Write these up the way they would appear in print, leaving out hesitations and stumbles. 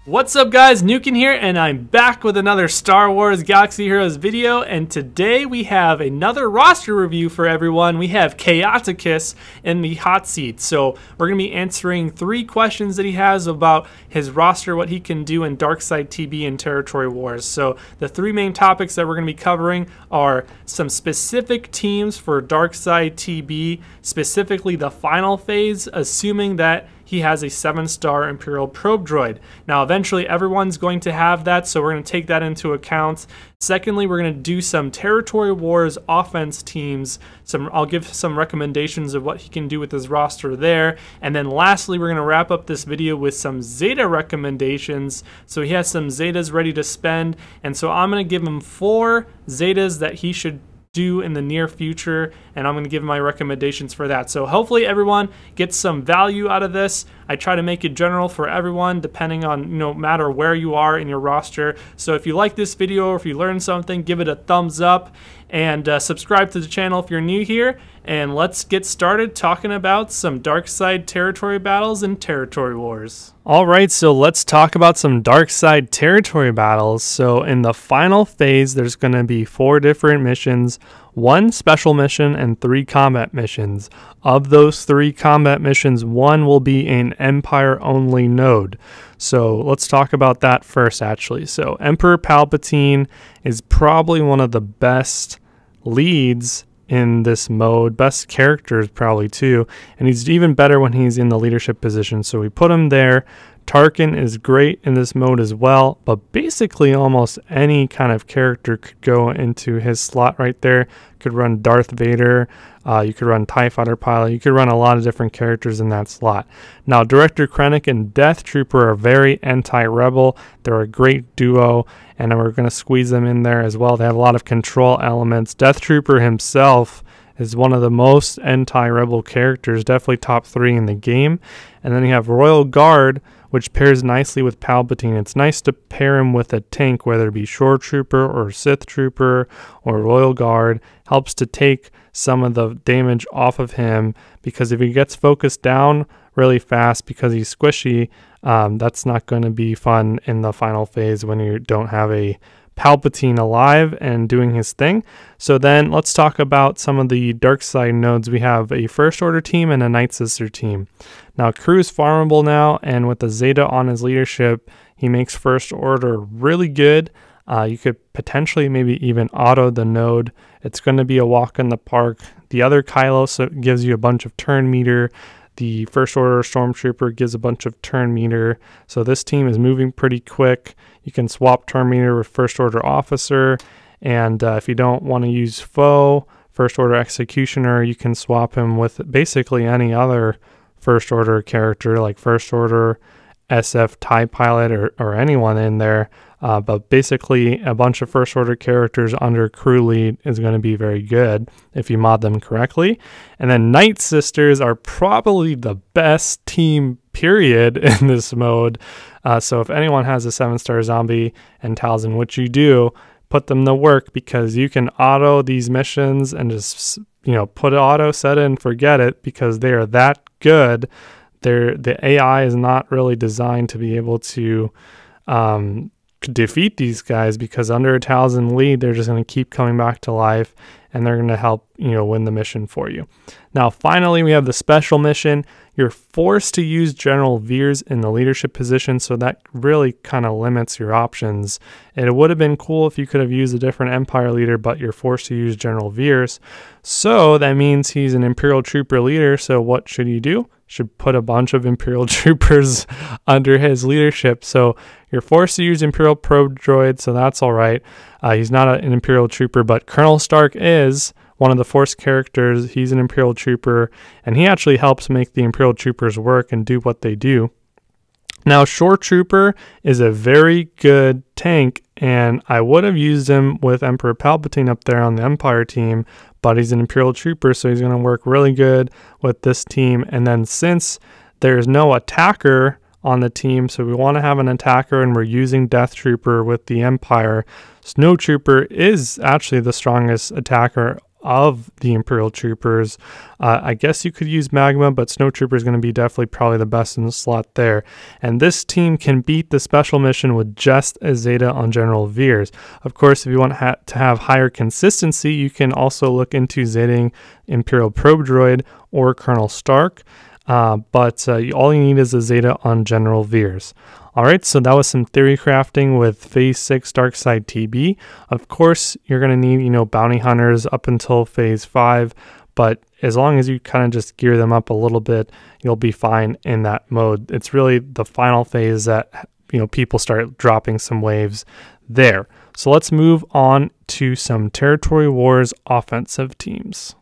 What's up guys, Nukin here, and I'm back with another Star Wars Galaxy Heroes video, and today we have another roster review for everyone. We have Kaotikus in the hot seat, so we're going to be answering 3 questions that he has about his roster, what he can do in Darkside TB and Territory Wars. So the 3 main topics that we're going to be covering are some specific teams for Darkside TB, specifically the final phase, assuming that he has a 7-star Imperial Probe Droid. Now, eventually everyone's going to have that, so we're going to take that into account. Secondly, we're going to do some Territory Wars offense teams. I'll give some recommendations of what he can do with his roster there. And then lastly, we're going to wrap up this video with some Zeta recommendations. So he has some Zetas ready to spend, and so I'm going to give him 4 Zetas that he should do in the near future, and I'm going to give my recommendations for that. So hopefully everyone gets some value out of this. I try to make it general for everyone, depending on, no matter where you are in your roster. So if you like this video or if you learned something, give it a thumbs up and subscribe to the channel if you're new here. And let's get started talking about some Darkside territory battles and territory wars. Alright, so let's talk about some Darkside territory battles. So in the final phase, there's going to be 4 different missions, 1 special mission, and 3 combat missions. Of those 3 combat missions, 1 will be an Empire-only node. So let's talk about that first, actually. So Emperor Palpatine is probably one of the best leads in this mode, best characters probably too, and he's even better when he's in the leadership position, so we put him there. Tarkin is great in this mode as well, but basically almost any kind of character could go into his slot right there. Could run Darth Vader, you could run TIE Fighter Pilot, you could run a lot of different characters in that slot. Now, Director Krennic and Death Trooper are very anti-rebel. They're a great duo, and we're going to squeeze them in there as well. They have a lot of control elements. Death Trooper himself is one of the most anti-rebel characters, definitely top 3 in the game. And then you have Royal Guard, which pairs nicely with Palpatine. It's nice to pair him with a tank, whether it be Shore Trooper or Sith Trooper or Royal Guard. Helps to take some of the damage off of him, because if he gets focused down really fast because he's squishy, that's not going to be fun in the final phase when you don't have a Palpatine alive and doing his thing. So then let's talk about some of the dark side nodes. We have a First Order team and a Night Sister team. Now, Crew's farmable now, and with the Zeta on his leadership, he makes First Order really good. You could potentially maybe even auto the node. It's going to be a walk in the park. The other Kylo gives you a bunch of turn meter. The First Order Stormtrooper gives a bunch of turn meter. So this team is moving pretty quick. You can swap turn meter with First Order Officer. And if you don't want to use Foe, First Order Executioner, you can swap him with basically any other First Order character, like First Order, SF TIE Pilot, or anyone in there. But basically a bunch of First Order characters under crew lead is going to be very good if you mod them correctly. And then Night Sisters are probably the best team period in this mode. So if anyone has a 7-star zombie and Talzin, which you do, put them to work, because you can auto these missions and just, put auto set in, forget it, because they are that good. The AI is not really designed to be able to defeat these guys, because under a Talzin lead, they're just going to keep coming back to life, and they're going to help win the mission for you. Now, finally, we have the special mission. You're forced to use General Veers in the leadership position, so that really kind of limits your options. It would have been cool if you could have used a different Empire leader, but you're forced to use General Veers. So that means he's an Imperial Trooper leader, so what should you do? Should put a bunch of Imperial Troopers under his leadership. So you're forced to use Imperial Probe Droid, so that's all right. He's not an Imperial Trooper, but Colonel Stark is one of the Force characters. He's an Imperial Trooper, and he actually helps make the Imperial Troopers work and do what they do. Now, Shore Trooper is a very good tank, and I would have used him with Emperor Palpatine up there on the Empire team, but he's an Imperial Trooper, so he's going to work really good with this team. And then since there's no attacker on the team, so we want to have an attacker, and we're using Death Trooper with the Empire, Snow Trooper is actually the strongest attacker of the Imperial Troopers. I guess you could use Magma, but Snow Trooper is going to be definitely probably the best in the slot there. And this team can beat the special mission with just a Zeta on General Veers. Of course, if you want to have higher consistency, you can also look into Zetaing Imperial Probe Droid or Colonel Stark. But all you need is a Zeta on General Veers. Alright, so that was some theory crafting with Phase 6 Darkside TB. Of course, you're going to need, bounty hunters up until Phase 5, but as long as you kind of just gear them up a little bit, you'll be fine in that mode. It's really the final phase that, people start dropping some waves there. So let's move on to some Territory Wars offensive teams.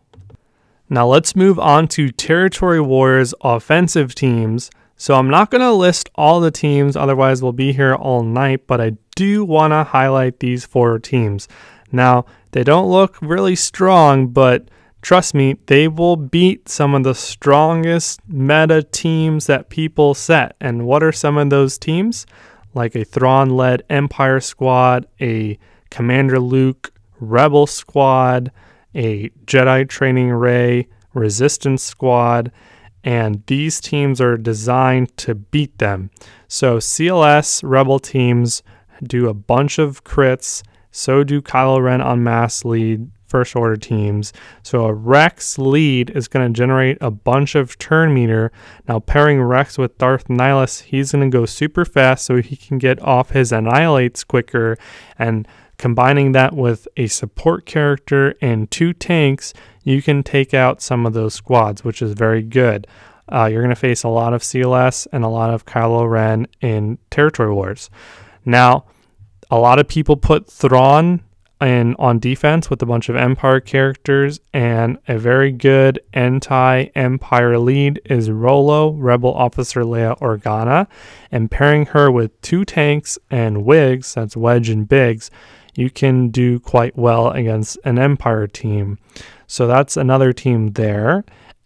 Now let's move on to Territory Wars offensive teams. So I'm not going to list all the teams, otherwise we'll be here all night, but I do want to highlight these 4 teams. Now, they don't look really strong, but trust me, they will beat some of the strongest meta teams that people set. And what are some of those teams? Like a Thrawn-led Empire squad, a Commander Luke Rebel squad, a Jedi Training Rey Resistance squad, and these teams are designed to beat them. So CLS Rebel teams do a bunch of crits, so do Kylo Ren en masse lead First Order teams. So a Rex lead is going to generate a bunch of turn meter. Now pairing Rex with Darth Nihilus, he's going to go super fast so he can get off his annihilates quicker, and combining that with a support character and 2 tanks, you can take out some of those squads, which is very good. You're going to face a lot of CLS and a lot of Kylo Ren in Territory Wars. Now, a lot of people put Thrawn on defense with a bunch of Empire characters, and a very good anti-Empire lead is Rolo, Rebel Officer Leia Organa, and pairing her with 2 tanks and Wigs, that's Wedge and Biggs, you can do quite well against an Empire team. So that's another team there.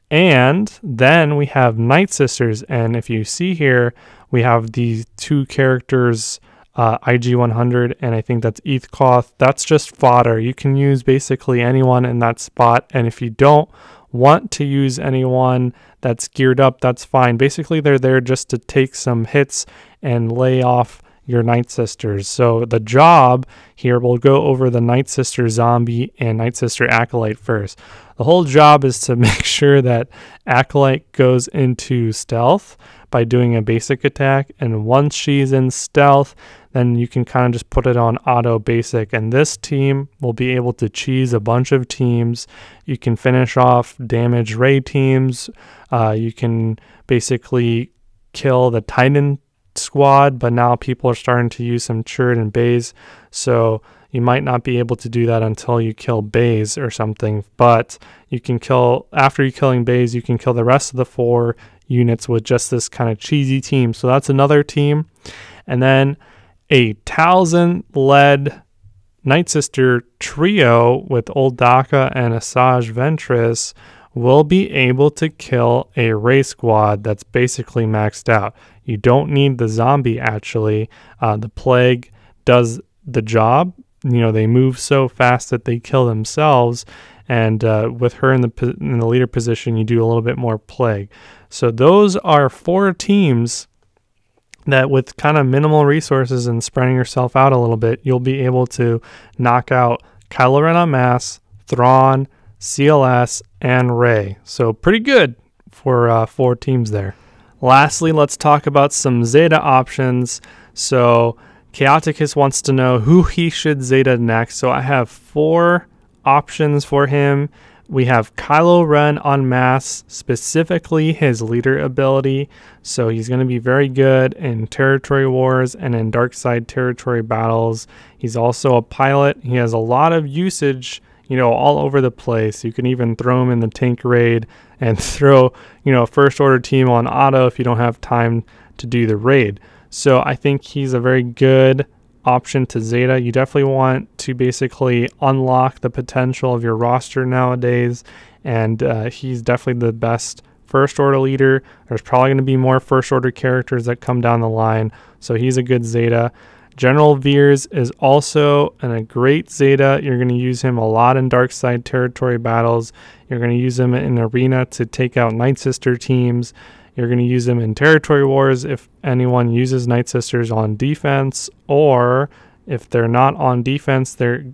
And then we have Night Sisters, and if you see here, we have these 2 characters, IG-100, and I think that's Eithkoth. That's just fodder. You can use basically anyone in that spot, and if you don't want to use anyone that's geared up, that's fine. Basically, they're there just to take some hits and lay off your Night Sisters. So the job here, we'll go over the Night Sister Zombie and Night Sister Acolyte first. The whole job is to make sure that Acolyte goes into stealth by doing a basic attack, and once she's in stealth, then you can kind of just put it on auto basic, and this team will be able to cheese a bunch of teams. You can finish off damage Rey teams. You can basically kill the Titan squad, but now people are starting to use some Chirrut and Baze, so you might not be able to do that until you kill Baze or something, but you can kill, after you killing Baze, you can kill the rest of the 4 units with just this kind of cheesy team. So that's another team. And then a Talzin-led Night Sister trio with Old Daka and Asajj Ventress will be able to kill a Rey squad that's basically maxed out. You don't need the zombie, actually. The Plague does the job. They move so fast that they kill themselves, and with her in the leader position, you do a little bit more Plague. So those are 4 teams that, with kind of minimal resources and spreading yourself out a little bit, you'll be able to knock out Kylo Ren en masse, Thrawn, CLS, and Rey. So pretty good for 4 teams there. Lastly, let's talk about some Zeta options. So Kaotikus wants to know who he should Zeta next. So I have 4 options for him. We have Kylo Ren en masse, specifically his leader ability. So he's going to be very good in Territory Wars and in Darkside Territory battles. He's also a pilot. He has a lot of usage, all over the place. You can even throw him in the tank raid and throw, a First Order team on auto if you don't have time to do the raid. So I think he's a very good option to Zeta. You definitely want to basically unlock the potential of your roster nowadays, and he's definitely the best First Order leader. There's probably going to be more First Order characters that come down the line, so he's a good Zeta. General Veers is also a great Zeta. You're going to use him a lot in dark side territory battles. You're going to use him in arena to take out Night Sister teams. You're going to use him in territory wars if anyone uses Night Sisters on defense, or if they're not on defense, the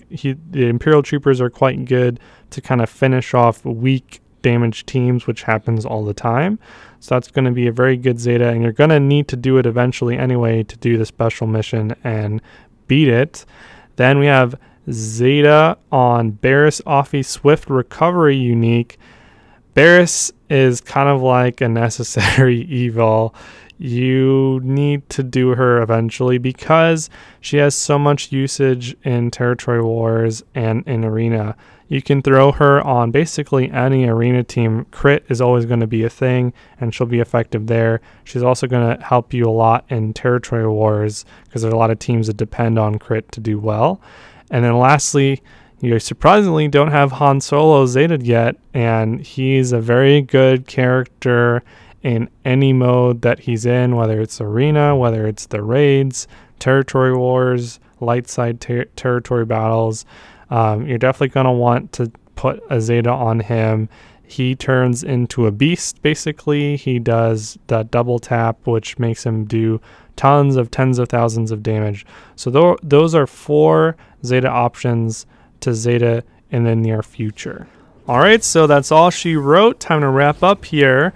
Imperial Troopers are quite good to kind of finish off weak damage teams, which happens all the time. So that's going to be a very good Zeta, and you're going to need to do it eventually anyway to do the special mission and beat it. Then we have Zeta on Barriss Offie Swift Recovery unique. Barriss is kind of like a necessary evil. You need to do her eventually because she has so much usage in territory wars and in arena. You can throw her on basically any arena team. Crit is always going to be a thing, and she'll be effective there. She's also going to help you a lot in territory wars because there's a lot of teams that depend on crit to do well. And then lastly, you surprisingly don't have Han Solo Zeta yet, and he's a very good character in any mode that he's in, whether it's arena, whether it's the raids, territory wars, light side territory battles. You're definitely going to want to put a Zeta on him. He turns into a beast, basically. He does that double tap, which makes him do tens of thousands of damage. So those are 4 Zeta options to Zeta in the near future. All right, so that's all she wrote. Time to wrap up here.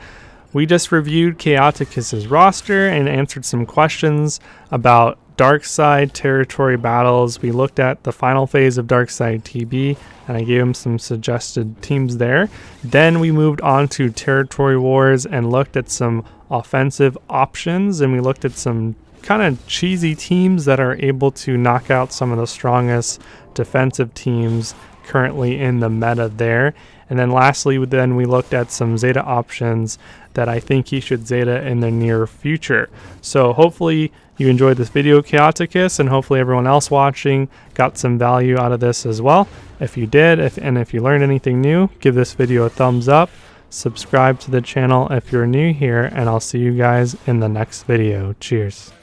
We just reviewed Kaotikus' roster and answered some questions about dark side territory battles. We looked at the final phase of dark side TB, and I gave him some suggested teams there. Then we moved on to territory wars and looked at some offensive options, and we looked at some kind of cheesy teams that are able to knock out some of the strongest defensive teams currently in the meta there. And then lastly, we looked at some Zeta options that I think he should Zeta in the near future. So hopefully you enjoyed this video, Kaotikus, and hopefully everyone else watching got some value out of this as well. If you did, if you learned anything new, give this video a thumbs up, subscribe to the channel if you're new here, and I'll see you guys in the next video. Cheers.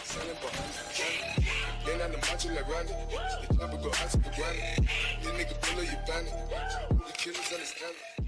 These niggas pull up your bandit. The killers understand it.